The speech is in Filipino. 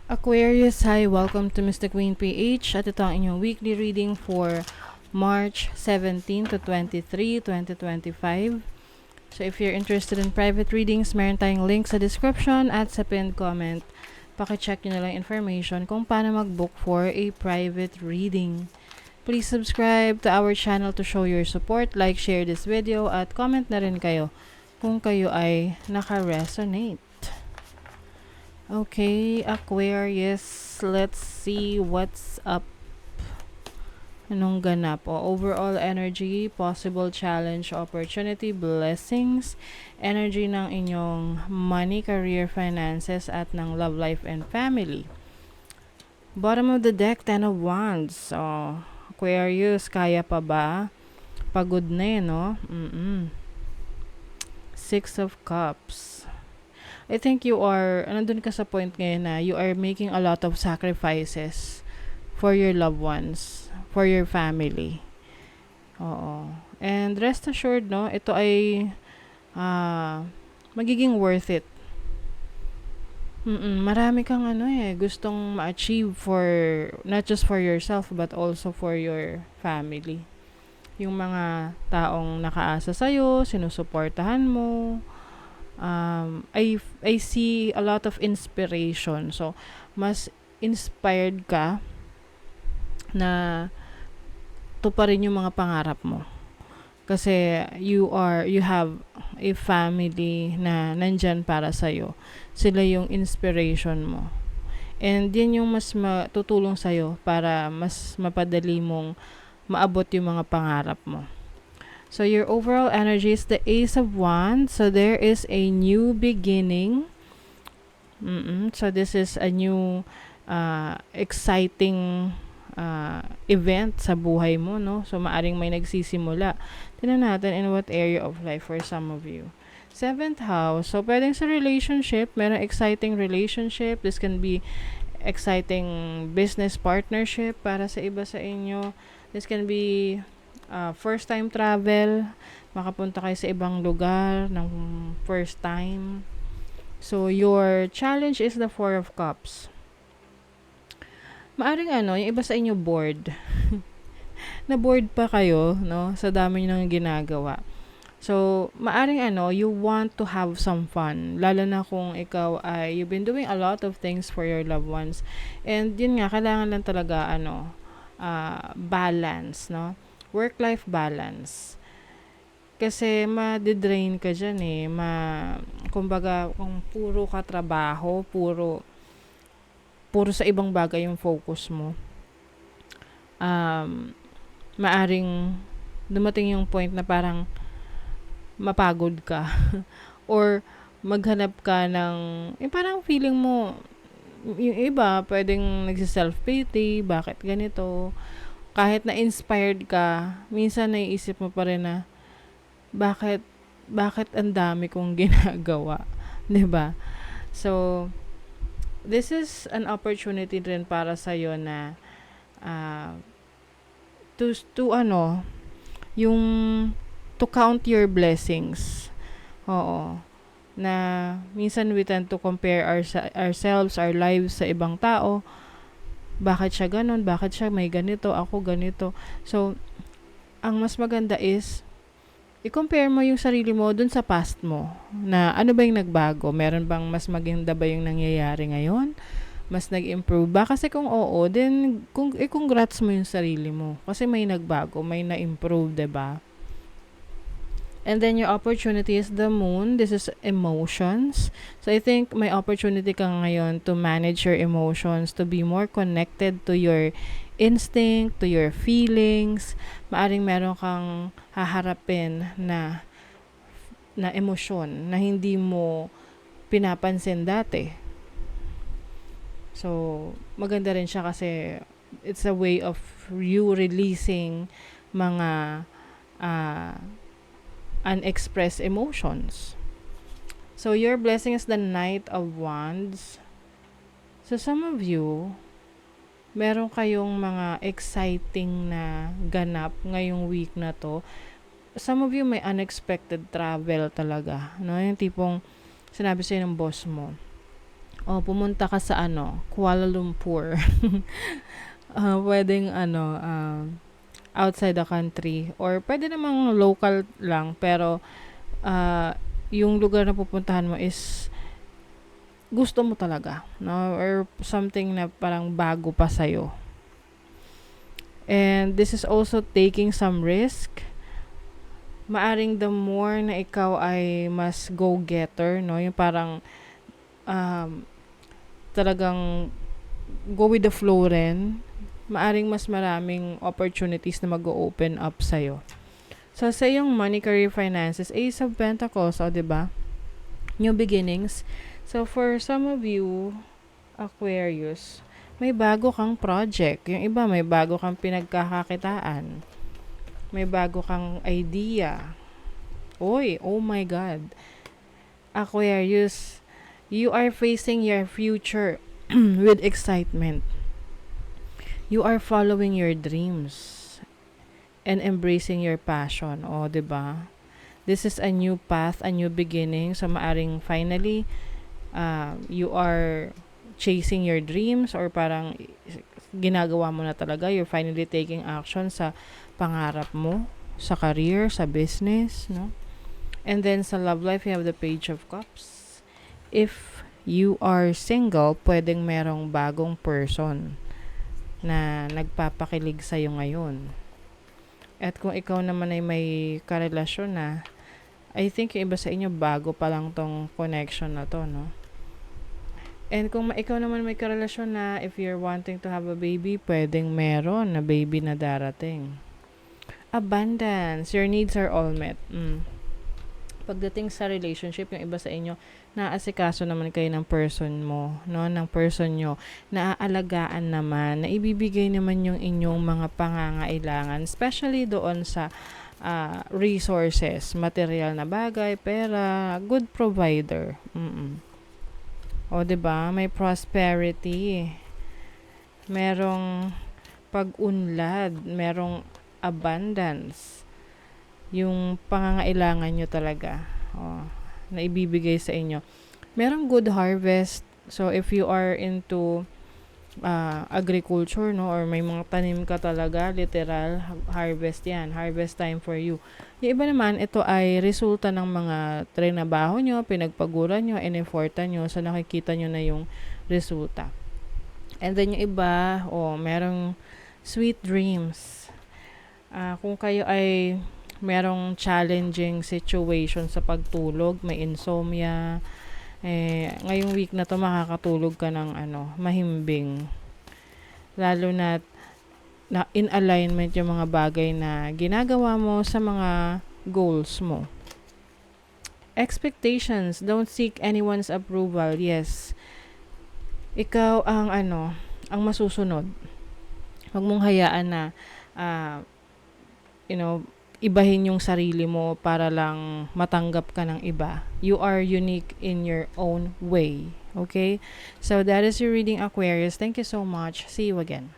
Aquarius, hi! Welcome to Mr. Queen PH at ito ang inyong weekly reading for March 17 to 23, 2025. So if you're interested in private readings, meron tayong link sa description at sa pinned comment. Pakicheck nyo na lang information kung paano mag-book for a private reading. Please subscribe to our channel to show your support, like, share this video, at comment na rin kayo kung kayo ay naka-resonate. Okay, Aquarius, let's see what's up. Anong ganap? Overall energy, possible challenge, opportunity, blessings, energy ng inyong money, career, finances, at ng love life and family. Bottom of the deck, Ten of Wands. Aquarius, kaya pa ba? Pagod na no? Six of Cups. I think you are, nandun ka sa point ngayon na you are making a lot of sacrifices for your loved ones, for your family. Oo. And rest assured, no, ito ay magiging worth it. Marami kang gustong ma-achieve for, not just for yourself, but also for your family. Yung mga taong nakaasa sa'yo, sinusuportahan mo, I see a lot of inspiration. So, mas inspired ka na tuparin yung mga pangarap mo. Kasi you have a family na nandyan para sa'yo. Sila yung inspiration mo. And yan yung mas matutulong sa'yo para mas mapadali mong maabot yung mga pangarap mo. So your overall energy is the Ace of Wands. So there is a new beginning. So this is a new exciting event sa buhay mo, no? So maaring may nagsisimula. Tingnan natin in what area of life for some of you. 7th house. So pwedeng sa relationship, merong exciting relationship. This can be exciting business partnership para sa iba sa inyo. This can be first time travel, makapunta kayo sa ibang lugar ng first time. So your challenge is the 4 of Cups. Maaring yung iba sa inyo bored. Na bored pa kayo, no, sa dami nyo nang ginagawa. So maaring you want to have some fun, lalo na kung ikaw ay you've been doing a lot of things for your loved ones. And yun nga, kailangan lang talaga balance, no? Work-life balance. Kasi ma-drain ka dyan kumbaga, kung puro ka trabaho, puro sa ibang bagay yung focus mo, maaring dumating yung point na parang mapagod ka or maghanap ka ng parang feeling mo, yung iba pwedeng nagsi-self-pity, bakit ganito. Kahit na inspired ka, minsan naiisip mo pa rin na bakit ang dami kong ginagawa, 'di ba? So this is an opportunity rin para sa iyo na to yung to count your blessings. Oo. Na minsan we tend to compare ourselves, our lives sa ibang tao. Bakit siya ganun? Bakit siya may ganito? Ako ganito. So, ang mas maganda is, i-compare mo yung sarili mo dun sa past mo. Na ano ba yung nagbago? Meron bang mas maganda ba yung nangyayari ngayon? Mas nag-improve ba? Kasi kung oo, then congrats mo yung sarili mo. Kasi may nagbago, may na-improve, diba? And then your opportunity is the moon. This is emotions. So I think may opportunity ka ngayon to manage your emotions, to be more connected to your instinct, to your feelings. Maaring meron kang haharapin na emosyon na hindi mo pinapansin dati. So maganda rin siya kasi it's a way of you releasing mga unexpressed emotions. So your blessing is the Knight of Wands. So some of you, meron kayong mga exciting na ganap ngayong week na to. Some of you may unexpected travel talaga, no? Yung tipong sinabi sa'yo ng boss mo, O pumunta ka sa Kuala Lumpur. Pwedeng outside the country or pwede namang local lang pero yung lugar na pupuntahan mo is gusto mo talaga, no? Or something na parang bago pa sa'yo. And this is also taking some risk. Maaring the more na ikaw ay mas go-getter, no? Yung parang talagang go with the flow rin, maaring mas maraming opportunities na mag-open up sa'yo. So, sa iyong money, career, finances, Ace of Pentacles, diba? New beginnings. So, for some of you, Aquarius, may bago kang project. Yung iba, may bago kang pinagkakakitaan. May bago kang idea. Oy, oh my God. Aquarius, you are facing your future with excitement. You are following your dreams and embracing your passion. Diba? This is a new path, a new beginning. So, maaring finally, you are chasing your dreams or parang ginagawa mo na talaga. You're finally taking action sa pangarap mo, sa career, sa business, no? And then, sa love life, you have the Page of Cups. If you are single, pwedeng merong bagong person na nagpapakilig sa'yo ngayon. At kung ikaw naman ay may karelasyon na, I think yung iba sa inyo, bago pa lang tong connection na to, no? And kung ikaw naman may karelasyon na, if you're wanting to have a baby, pwedeng meron na baby na darating. Abundance. Your needs are all met. Pagdating sa relationship, yung iba sa inyo, naaasikaso naman kayo ng person mo, no? Ng person nyo. Naaalagaan naman, naibibigay naman yung inyong mga pangangailangan, especially doon sa resources, material na bagay, pera, good provider. Diba? May prosperity. Merong pag-unlad, merong abundance. Yung pangangailangan nyo talaga na ibibigay sa inyo. Merong good harvest. So, if you are into agriculture, no, or may mga tanim ka talaga, literal, harvest yan. Harvest time for you. Yung iba naman, ito ay resulta ng mga trinabaho nyo, pinagpaguran nyo, in-effortan nyo, so nakikita nyo na yung resulta. And then yung iba, merong sweet dreams. Kung kayo ay merong challenging situation sa pagtulog, may insomnia, ngayong week na to makakatulog ka ng mahimbing. Lalo na in alignment yung mga bagay na ginagawa mo sa mga goals mo. Expectations, don't seek anyone's approval. Yes. Ikaw ang ang masusunod. Huwag mong hayaan na ibahin yung sarili mo para lang matanggap ka ng iba. You are unique in your own way. Okay? So, that is your reading, Aquarius. Thank you so much. See you again.